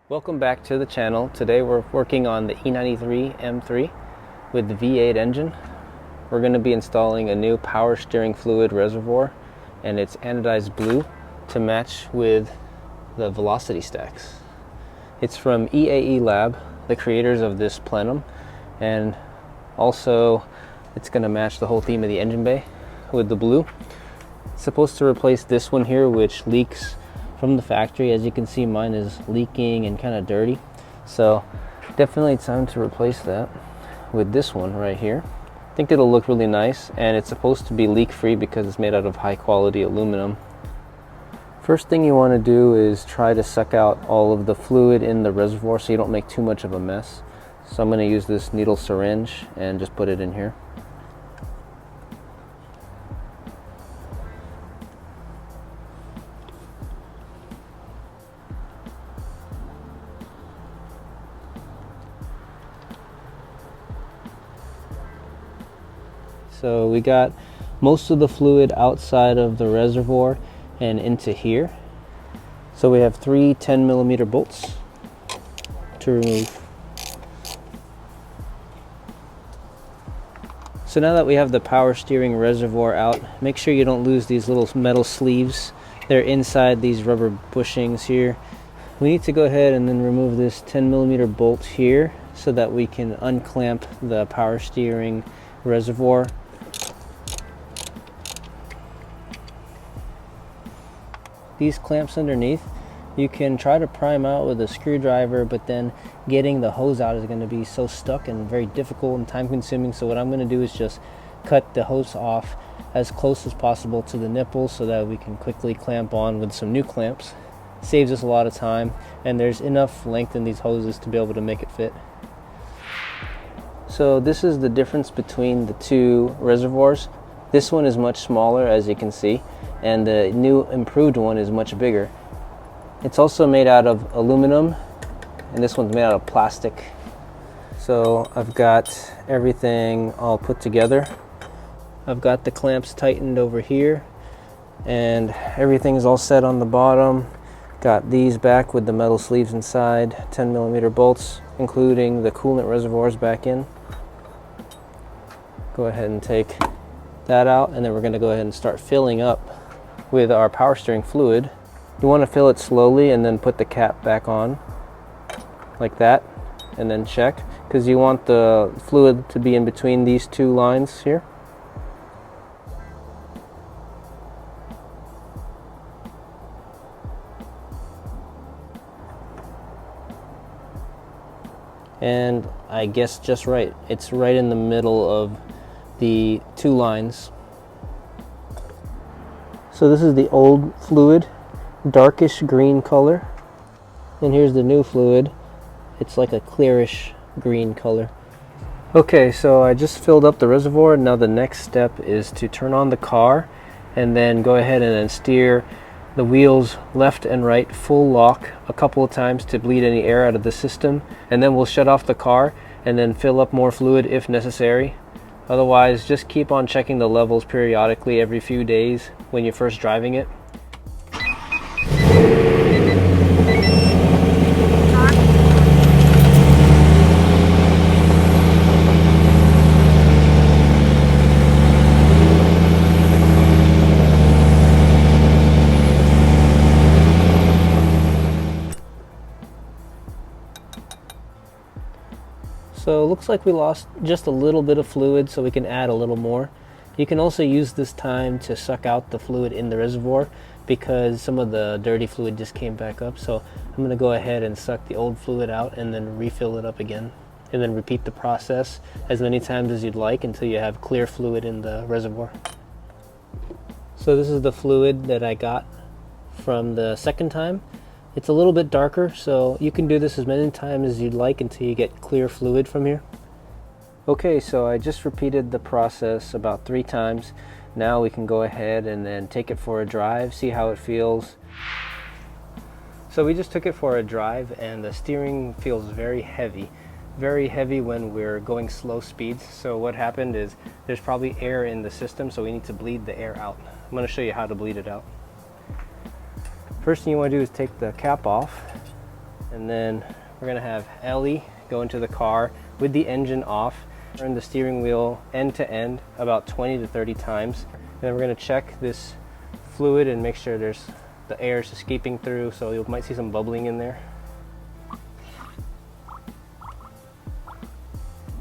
Welcome back to the channel. Today we're working on the E93 M3 with the V8 engine. We're going to be installing a new power steering fluid reservoir, and it's anodized blue to match with the velocity stacks. It's from EAE Lab, the creators of this plenum, and also it's going to match the whole theme of the engine bay with the blue. It's supposed to replace this one here, which leaks from the factory. As you can see, mine is leaking and kind of dirty, so definitely time to replace that with this one right here. I think it'll look really nice, and it's supposed to be leak free because it's made out of high quality aluminum. First thing you want to do is try to suck out all of the fluid in the reservoir so you don't make too much of a mess. So I'm going to use this needle syringe and just put it in here. So we got most of the fluid outside of the reservoir and into here. So we have three 10mm bolts to remove. So now that we have the power steering reservoir out, make sure you don't lose these little metal sleeves. They're inside these rubber bushings here. We need to go ahead and then remove this 10mm bolt here so that we can unclamp the power steering reservoir. These clamps underneath, you can try to prime out with a screwdriver, but then getting the hose out is going to be so stuck and very difficult and time consuming. So what I'm going to do is just cut the hose off as close as possible to the nipple so that we can quickly clamp on with some new clamps. Saves us a lot of time, and there's enough length in these hoses to be able to make it fit. So this is the difference between the two reservoirs. This one is much smaller, as you can see, and the new improved one is much bigger. It's also made out of aluminum, and this one's made out of plastic. So I've got everything all put together. I've got the clamps tightened over here, and everything's all set on the bottom. Got these back with the metal sleeves inside, 10mm bolts, including the coolant reservoirs back in. Go ahead and take that out, and then we're going to go ahead and start filling up with our power steering fluid. You want to fill it slowly and then put the cap back on like that, and then check, because you want the fluid to be in between these two lines here. And I guess just right, it's right in the middle of the two lines. So this is the old fluid, darkish green color, and here's the new fluid. It's like a clearish green color. Okay, so I just filled up the reservoir. Now the next step is to turn on the car and then go ahead and then steer the wheels left and right full lock a couple of times to bleed any air out of the system, and then we'll shut off the car and then fill up more fluid if necessary. Otherwise, just keep on checking the levels periodically every few days when you're first driving it. So it looks like we lost just a little bit of fluid, so we can add a little more. You can also use this time to suck out the fluid in the reservoir because some of the dirty fluid just came back up. So I'm going to go ahead and suck the old fluid out and then refill it up again. And then repeat the process as many times as you'd like until you have clear fluid in the reservoir. So this is the fluid that I got from the second time. It's a little bit darker, so you can do this as many times as you'd like until you get clear fluid from here. Okay, so I just repeated the process about 3 times. Now we can go ahead and then take it for a drive, see how it feels. So we just took it for a drive, and the steering feels very heavy when we're going slow speeds. So what happened is there's probably air in the system, so we need to bleed the air out. I'm going to show you how to bleed it out. First thing you want to do is take the cap off And then we're gonna have Ellie go into the car with the engine off, turn the steering wheel end to end about 20 to 30 times. And then we're gonna check this fluid and make sure the air is escaping through, so you might see some bubbling in there.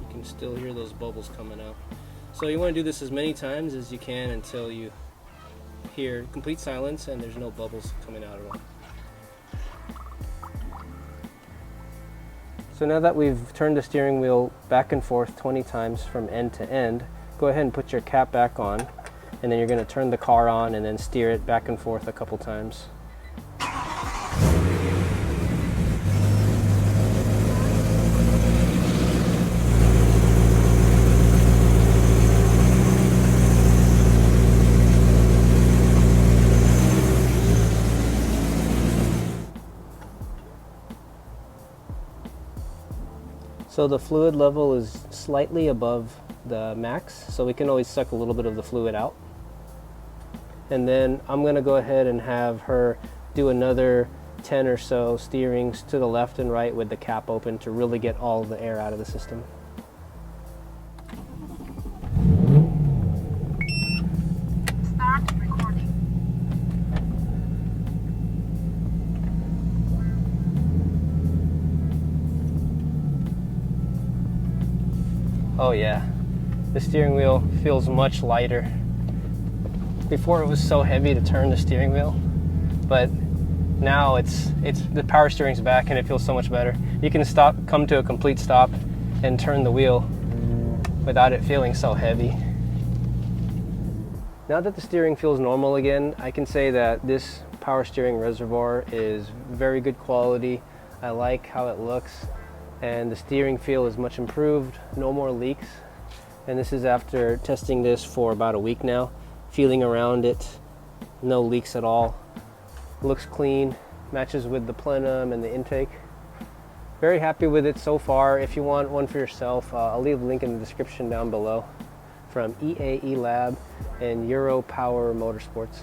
You can still hear those bubbles coming out. So you wanna do this as many times as you can until you hear complete silence and there's no bubbles coming out at all. So now that we've turned the steering wheel back and forth 20 times from end to end, go ahead and put your cap back on, and then you're going to turn the car on and then steer it back and forth a couple times. So the fluid level is slightly above the max, so we can always suck a little bit of the fluid out. And then I'm going to go ahead and have her do another 10 or so steerings to the left and right with the cap open to really get all the air out of the system. Start recording. Oh yeah, the steering wheel feels much lighter. Before it was so heavy to turn the steering wheel, but now the power steering's back and it feels so much better. You can come to a complete stop and turn the wheel without it feeling so heavy. Now that the steering feels normal again, I can say that this power steering reservoir is very good quality. I like how it looks, and the steering feel is much improved, no more leaks. And this is after testing this for about a week now, feeling around it, no leaks at all. Looks clean, matches with the plenum and the intake. Very happy with it so far. If you want one for yourself, I'll leave a link in the description down below from EAE Lab and Euro Power Motorsports.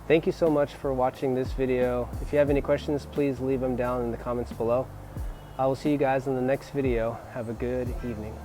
Thank you so much for watching this video. If you have any questions, please leave them down in the comments below. I will see you guys in the next video. Have a good evening.